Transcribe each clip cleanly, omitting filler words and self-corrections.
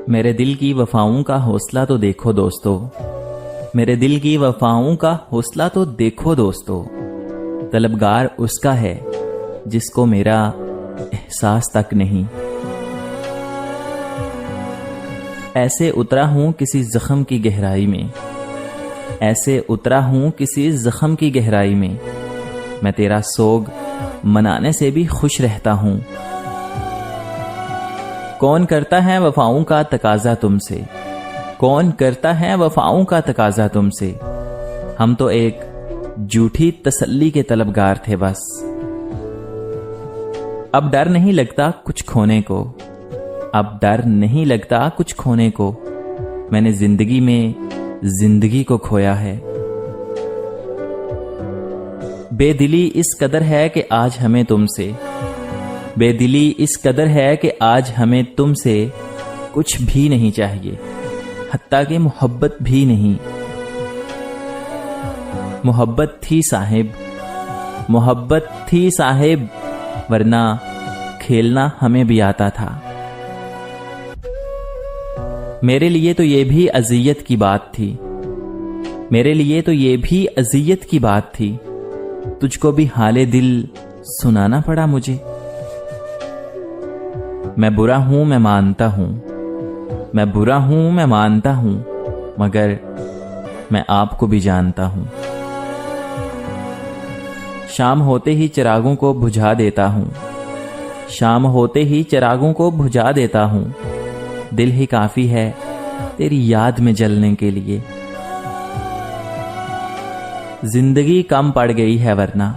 मेरे दिल की वफाओं का हौसला तो देखो दोस्तों, मेरे दिल की वफाओं का हौसला तो देखो दोस्तों। तलबगार उसका है जिसको मेरा एहसास तक नहीं। ऐसे उतरा हूं किसी जख्म की गहराई में, ऐसे उतरा हूं किसी जख्म की गहराई में। मैं तेरा सोग मनाने से भी खुश रहता हूं। कौन करता है वफाओं का तकाजा तुमसे, कौन करता है वफाओं का तकाजा तुमसे। हम तो एक झूठी तसल्ली के तलबगार थे बस। अब डर नहीं लगता कुछ खोने को, अब डर नहीं लगता कुछ खोने को। मैंने जिंदगी में जिंदगी को खोया है। बेदिली इस कदर है कि आज हमें तुमसे, बेदिली इस कदर है कि आज हमें तुमसे कुछ भी नहीं चाहिए, हत्ता कि मोहब्बत भी नहीं। मोहब्बत थी साहिब, मोहब्बत थी साहिब, वरना खेलना हमें भी आता था। मेरे लिए तो ये भी अजियत की बात थी, मेरे लिए तो ये भी अजियत की बात थी। तुझको भी हाले दिल सुनाना पड़ा मुझे। मैं बुरा हूं मैं मानता हूं, मैं बुरा हूं मैं मानता हूं, मगर मैं आपको भी जानता हूं। शाम होते ही चिरागों को बुझा देता हूं, शाम होते ही चिरागों को बुझा देता हूं। दिल ही काफी है तेरी याद में जलने के लिए। जिंदगी कम पड़ गई है वरना,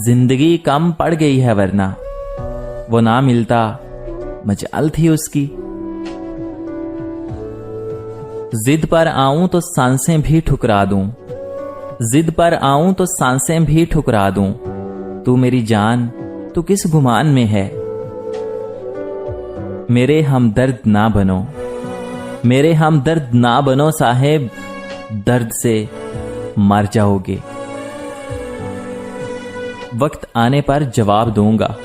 जिंदगी कम पड़ गई है वरना। वो ना मिलता मजाल थी उसकी। जिद पर आऊं तो सांसें भी ठुकरा दूं, जिद पर आऊं तो सांसें भी ठुकरा दूं। तू मेरी जान तू किस गुमान में है। मेरे हमदर्द ना बनो, मेरे हमदर्द ना बनो साहेब, दर्द से मर जाओगे। वक्त आने पर जवाब दूंगा,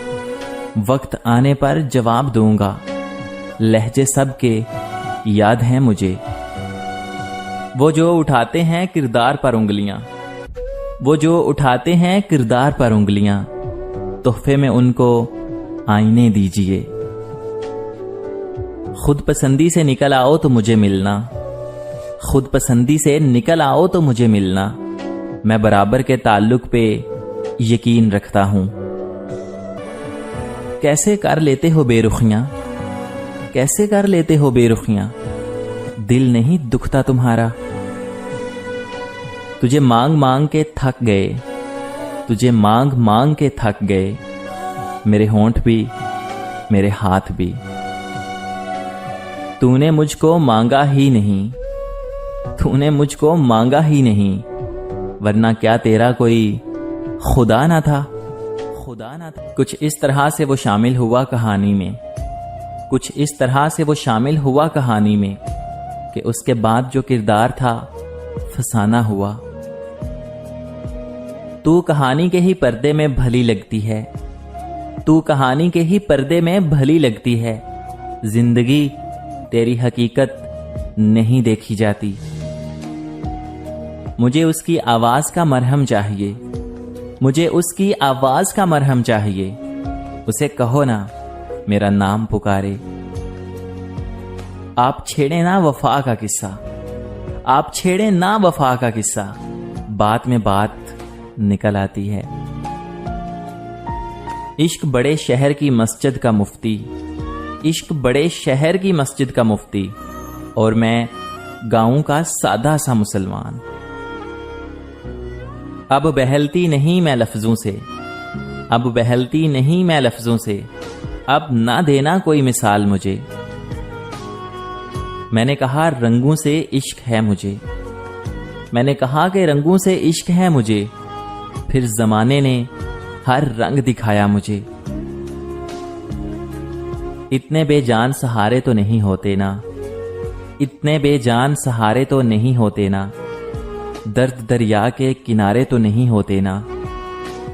वक्त आने पर जवाब दूंगा। लहजे सबके याद हैं मुझे, वो जो उठाते हैं किरदार पर उंगलियां, वो जो उठाते हैं किरदार पर उंगलियां। तोहफे में उनको आईने दीजिए। खुद पसंदी से निकल आओ तो मुझे मिलना, खुद पसंदी से निकल आओ तो मुझे मिलना। मैं बराबर के ताल्लुक पे यकीन रखता हूं। कैसे कर लेते हो बेरुखियां, कैसे कर लेते हो बेरुखियां। दिल नहीं दुखता तुम्हारा। तुझे मांग मांग के थक गए, तुझे मांग मांग के थक गए। मेरे होंठ भी मेरे हाथ भी। तूने मुझको मांगा ही नहीं, तूने मुझको मांगा ही नहीं, वरना क्या तेरा कोई खुदा ना था, खुदा ना था। कुछ इस तरह से वो शामिल हुआ कहानी में, कुछ इस तरह से वो शामिल हुआ कहानी में कि उसके बाद जो किरदार था फसाना हुआ। तू कहानी के ही पर्दे में भली लगती है, तू कहानी के ही पर्दे में भली लगती है। जिंदगी तेरी हकीकत नहीं देखी जाती। मुझे उसकी आवाज का मरहम चाहिए, मुझे उसकी आवाज का मरहम चाहिए। उसे कहो ना मेरा नाम पुकारे। आप छेड़े ना वफा का किस्सा, आप छेड़े ना वफा का किस्सा। बात में बात निकल आती है। इश्क बड़े शहर की मस्जिद का मुफ्ती, इश्क बड़े शहर की मस्जिद का मुफ्ती, और मैं गांव का सादा सा मुसलमान। अब बहलती नहीं मैं लफ्जों से, अब बहलती नहीं मैं लफ्जों से। अब ना देना कोई मिसाल मुझे। मैंने कहा रंगों से इश्क है मुझे, मैंने कहा कि रंगों से इश्क है मुझे। फिर जमाने ने हर रंग दिखाया मुझे। इतने बेजान सहारे तो नहीं होते ना, इतने बेजान सहारे तो नहीं होते ना। दर्द दरिया के किनारे तो नहीं होते ना।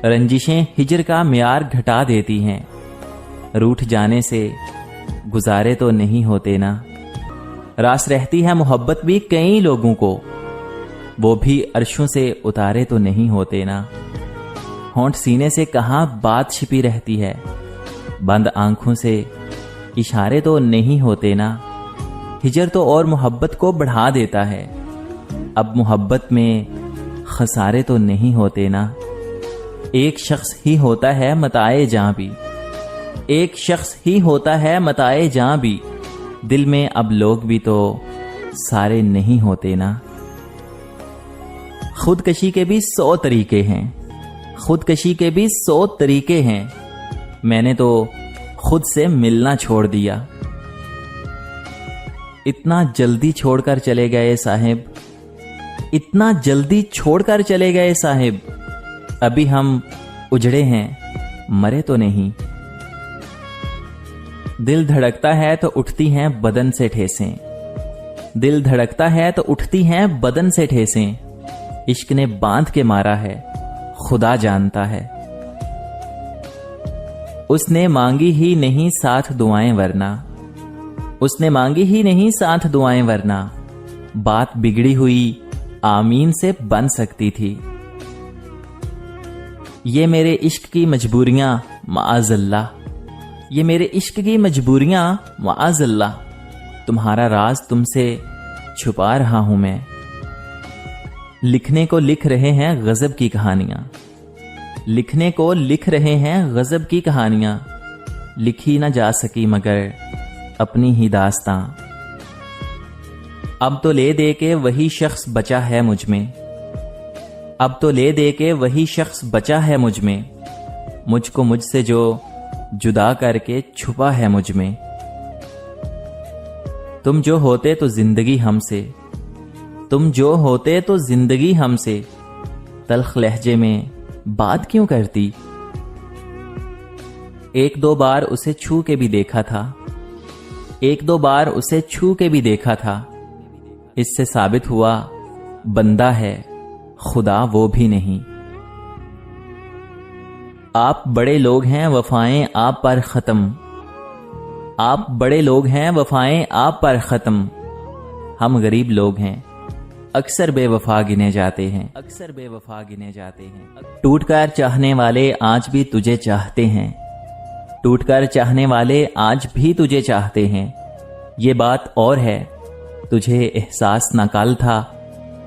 रंजिशें हिजर का म्यार घटा देती हैं। रूठ जाने से गुजारे तो नहीं होते ना। रास रहती है मोहब्बत भी कई लोगों को, वो भी अर्शों से उतारे तो नहीं होते ना। होंठ सीने से कहाँ बात छिपी रहती है, बंद आंखों से इशारे तो नहीं होते ना। हिजर तो और मोहब्बत को बढ़ा देता है, अब मोहब्बत में खसारे तो नहीं होते ना। एक शख्स ही होता है मताए जां भी, एक शख्स ही होता है मताए जां भी, दिल में अब लोग भी तो सारे नहीं होते ना। खुदकशी के भी 100 तरीके हैं, खुदकशी के भी 100 तरीके हैं, मैंने तो खुद से मिलना छोड़ दिया। इतना जल्दी छोड़कर चले गए साहिब, इतना जल्दी छोड़कर चले गए साहिब, अभी हम उजड़े हैं मरे तो नहीं। दिल धड़कता है तो उठती हैं बदन से ठेसें, दिल धड़कता है तो उठती हैं बदन से ठेसें, इश्क ने बांध के मारा है खुदा जानता है। उसने मांगी ही नहीं साथ दुआएं वरना, उसने मांगी ही नहीं साथ दुआएं वरना, बात बिगड़ी हुई आमीन से बन सकती थी। ये मेरे इश्क की मजबूरियां माअज़ल्लाह, ये मेरे इश्क की मजबूरियां माअज़ल्लाह, तुम्हारा राज तुमसे छुपा रहा हूं मैं। लिखने को लिख रहे हैं गजब की कहानियां, लिखने को लिख रहे हैं गजब की कहानियां, लिखी ना जा सकी मगर अपनी ही दास्तां। अब तो ले दे के वही शख्स बचा है मुझ में, अब तो ले दे के वही शख्स बचा है मुझ में, मुझको मुझसे जो जुदा करके छुपा है मुझ में। तुम जो होते तो जिंदगी हमसे, तुम जो होते तो जिंदगी हमसे, तल्ख लहजे में बात क्यों करती। एक दो बार उसे छू के भी देखा था, एक दो बार उसे छू के भी देखा था, इससे साबित हुआ बंदा है खुदा वो भी नहीं। आप बड़े लोग हैं वफाएं आप पर खत्म, आप बड़े लोग हैं वफाएं आप पर खत्म, हम गरीब लोग हैं अक्सर बेवफा गिने जाते हैं, अक्सर बेवफा गिने जाते हैं। टूटकर चाहने वाले आज भी तुझे चाहते हैं, टूटकर चाहने वाले आज भी तुझे चाहते हैं। ये बात और है तुझे एहसास ना कल था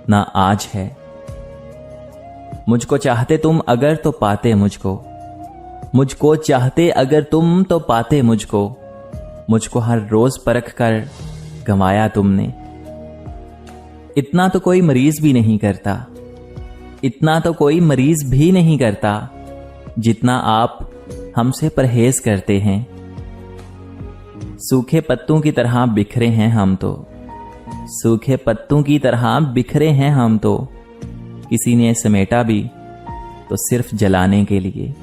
ना आज है। मुझको चाहते तुम अगर तो पाते मुझको, मुझको चाहते अगर तुम तो पाते मुझको, मुझको हर रोज परख कर गंवाया तुमने। इतना तो कोई मरीज भी नहीं करता, इतना तो कोई मरीज भी नहीं करता, जितना आप हमसे परहेज करते हैं। सूखे पत्तों की तरह बिखरे हैं हम तो, सूखे पत्तों की तरह बिखरे हैं हम तो, किसी ने समेटा भी तो सिर्फ जलाने के लिए।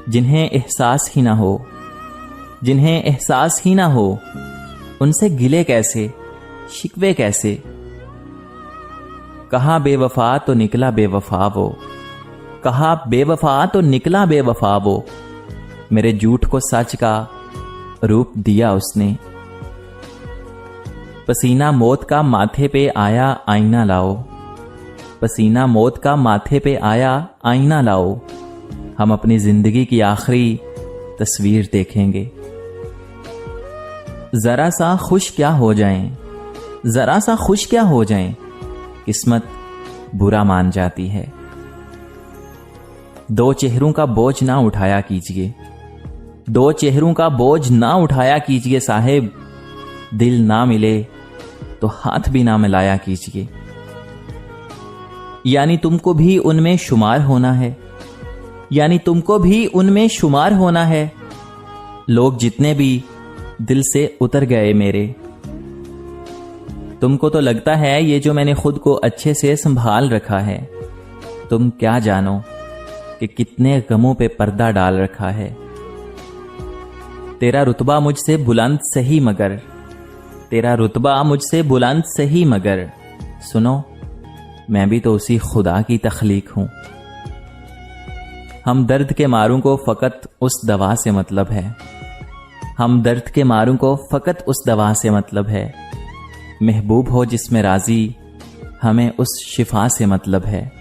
जिन्हें एहसास ही ना हो, जिन्हें एहसास ही ना हो, उनसे गिले कैसे शिकवे कैसे। कहा बेवफा तो निकला बेवफा वो, कहा बेवफा तो निकला बेवफा वो, मेरे झूठ को सच का रूप दिया उसने। पसीना मौत का माथे पे आया आईना लाओ, पसीना मौत का माथे पे आया आईना लाओ, हम अपनी जिंदगी की आखिरी तस्वीर देखेंगे। जरा सा खुश क्या हो जाएं, जरा सा खुश क्या हो जाएं, किस्मत बुरा मान जाती है। दो चेहरों का बोझ ना उठाया कीजिए, दो चेहरों का बोझ ना उठाया कीजिए साहिब, दिल ना मिले तो हाथ भी ना मिलाया कीजिए। यानी तुमको भी उनमें शुमार होना है, यानी तुमको भी उनमें शुमार होना है। लोग जितने भी दिल से उतर गए मेरे, तुमको तो लगता है ये जो मैंने खुद को अच्छे से संभाल रखा है, तुम क्या जानो कि कितने गमों पे पर्दा डाल रखा है। तेरा रुतबा मुझसे बुलंद सही मगर, तेरा रुतबा मुझसे बुलंद सही मगर, सुनो मैं भी तो उसी खुदा की तख्लीक हूं। हम दर्द के मारों को फकत उस दवा से मतलब है, हम दर्द के मारों को फकत उस दवा से मतलब है, महबूब हो जिसमें राजी, हमें उस शिफा से मतलब है।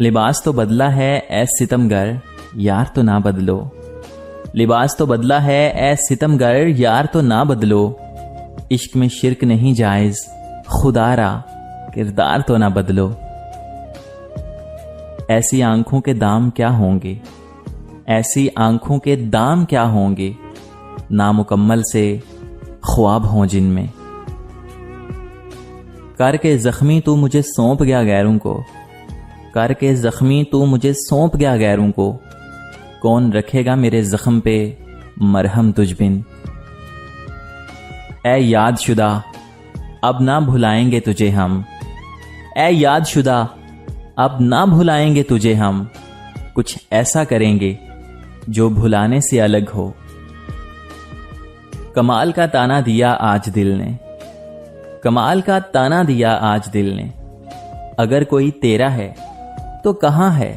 लिबास तो बदला है ऐ सितमगर, यार तो ना बदलो। लिबास तो बदला है ऐ सितमगर, यार तो ना बदलो। इश्क में शिरक नहीं जायज, खुदारा किरदार तो ना बदलो। ऐसी आंखों के दाम क्या होंगे, ऐसी आंखों के दाम क्या होंगे, नामुकम्मल से ख्वाब हों जिनमें। करके जख्मी तू मुझे सौंप गया गैरों को, करके जख्मी तू मुझे सौंप गया गैरों को। कौन रखेगा मेरे जख्म पे मरहम तुझ बिन। ऐ यादशुदा अब ना भुलाएंगे तुझे हम, ऐ यादशुदा अब ना भुलाएंगे तुझे हम। कुछ ऐसा करेंगे जो भुलाने से अलग हो। कमाल का ताना दिया आज दिल ने, कमाल का ताना दिया आज दिल ने। अगर कोई तेरा है तो कहां है